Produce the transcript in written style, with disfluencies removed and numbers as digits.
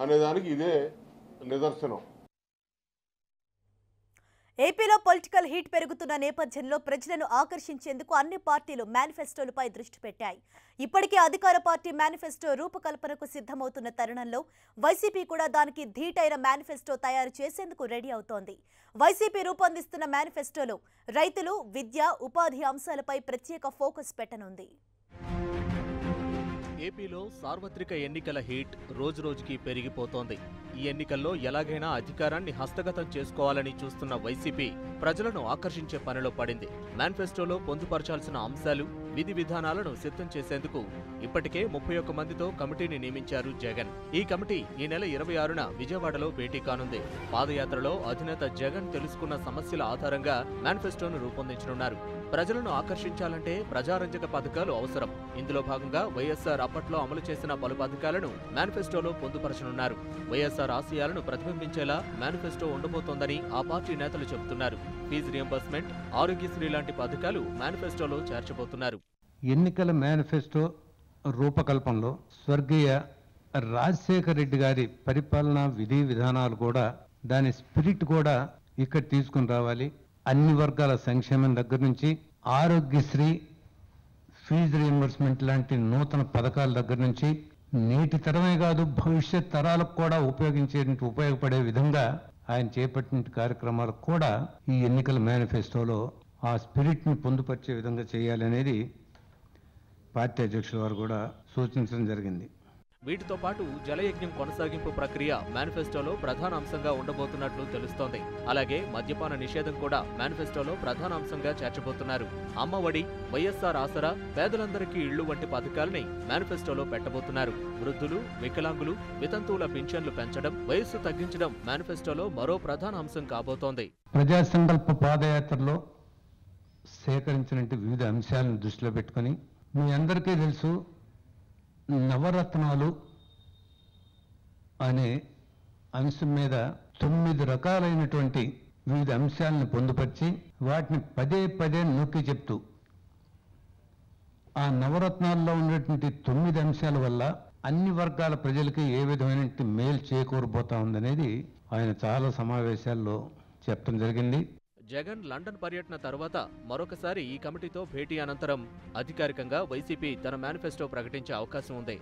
అనేదానికి ఇదే నిదర్శనం. ఏపీలో పొలిటికల్ హీట్ పెరుగుతున్న నేపథ్యంలో ప్రజలను ఆకర్షించేందుకు అన్ని పార్టీలు మేనిఫెస్టోలపై దృష్టి పెట్టాయి. ఇప్పటికే అధికార పార్టీ మేనిఫెస్టో రూపకల్పనకు సిద్ధమవుతున్న తరుణంలో వైసీపీ కూడా దానికి ధీటైన మేనిఫెస్టో తయారు చేసేందుకు రెడీ అవుతోంది. వైసీపీ రూపొందిస్తున్న మేనిఫెస్టోలో రైతులు, విద్య, ఉపాధి అంశాలపై ప్రత్యేక ఫోకస్ పెట్టనుంది. ఏపీలో సార్వత్రిక ఎన్నికల హీట్ రోజురోజుకి పెరిగిపోతోంది. ఈ ఎన్నికల్లో ఎలాగైనా అధికారాన్ని హస్తగతం చేసుకోవాలని చూస్తున్న వైసీపీ ప్రజలను ఆకర్షించే పనిలో పడింది. మేనిఫెస్టోలో పొందుపరచాల్సిన అంశాలు, విధి విధానాలను సిద్ధం చేసేందుకు ఇప్పటికే 31 మందితో కమిటీని నియమించారు జగన్. ఈ కమిటీ ఈ నెల 26న విజయవాడలో భేటీ కానుంది. పాదయాత్రలో అధినేత జగన్ తెలుసుకున్న సమస్యల ఆధారంగా మేనిఫెస్టోను రూపొందించనున్నారు. ప్రజలను ఆకర్షించాలంటే ప్రజారంజక పథకాలు అవసరం. ఇందులో భాగంగా వైఎస్ఆర్ అప్పట్లో అమలు చేసిన పలు పథకాలను మేనిఫెస్టోలో పొందుపరచనున్నారు. వైఎస్ఆర్ ఆశయాలను ప్రతిబింబించేలా మేనిఫెస్టో ఉండబోతోందని ఆ పార్టీ నేతలు చెబుతున్నారు. ఫీజు రియంబర్స్మెంట్, ఆరోగ్యశ్రీ లాంటి పథకాలు మేనిఫెస్టోలో చేర్చబోతున్నారు. ఎన్నికల మేనిఫెస్టో రూపకల్పనలో స్వర్గీయ రాజశేఖర రెడ్డి గారి పరిపాలనా విధి విధానాలు కూడా, దాని స్పిరిట్ కూడా ఇక్కడ తీసుకుని రావాలి. అన్ని వర్గాల సంక్షేమం దగ్గర నుంచి ఆరోగ్యశ్రీ, ఫీజు రియంబర్స్మెంట్ లాంటి నూతన పథకాల దగ్గర నుంచి నేటి తరమే కాదు భవిష్యత్ తరాలకు కూడా ఉపయోగపడే విధంగా ఆయన చేపట్టిన కార్యక్రమాలకు కూడా ఈ ఎన్నికల మేనిఫెస్టోలో ఆ స్పిరిట్ ని పొందుపరిచే విధంగా చేయాలనేది పార్టీ అధ్యక్షుల వారు కూడా సూచించడం జరిగింది. వీటితో పాటు జలయజ్ఞం కొనసాగింపు ప్రక్రియ మేనిఫెస్టోలో ప్రధాన అంశంగా ఉండబోతున్నట్లు తెలుస్తోంది. అలాగే మద్యపాన నిషేధం కూడా మేనిఫెస్టోలో ప్రధాన అంశంగా చేర్చబోతున్నారు. అమ్మఒడి, వైఎస్ఆర్ ఆసరా, పేదలందరికీ ఇళ్లు వంటి పథకాలని మేనిఫెస్టోలో పెట్టబోతున్నారు. వృద్ధులు, వికలాంగులు, వితంతువుల పింఛన్లు పెంచడం, వయస్సు తగ్గించడం మేనిఫెస్టోలో మరో ప్రధాన అంశం కాబోతోంది. ప్రజా సంకల్ప పాదయాత్రలో సేకరించిన వివిధ అంశాలను దృష్టిలో పెట్టుకుని, మీ అందరికీ తెలుసు, నవరత్నాలు అనే అంశం మీద 9 రకాలైనటువంటి వివిధ అంశాలను పొందుపరిచి వాటిని పదే పదే నొక్కి చెప్తూ ఆ నవరత్నాల్లో ఉన్నటువంటి 9 అంశాల వల్ల అన్ని వర్గాల ప్రజలకి ఏ విధమైన మేలు చేకూరబోతా ఉందనేది ఆయన చాలా సమావేశాల్లో చెప్పడం జరిగింది. జగన్ లండన్ పర్యటన తర్వాత మరొకసారి ఈ కమిటీతో భేటీ అనంతరం అధికారికంగా వైసీపీ తన మేనిఫెస్టో ప్రకటించే అవకాశం ఉంది.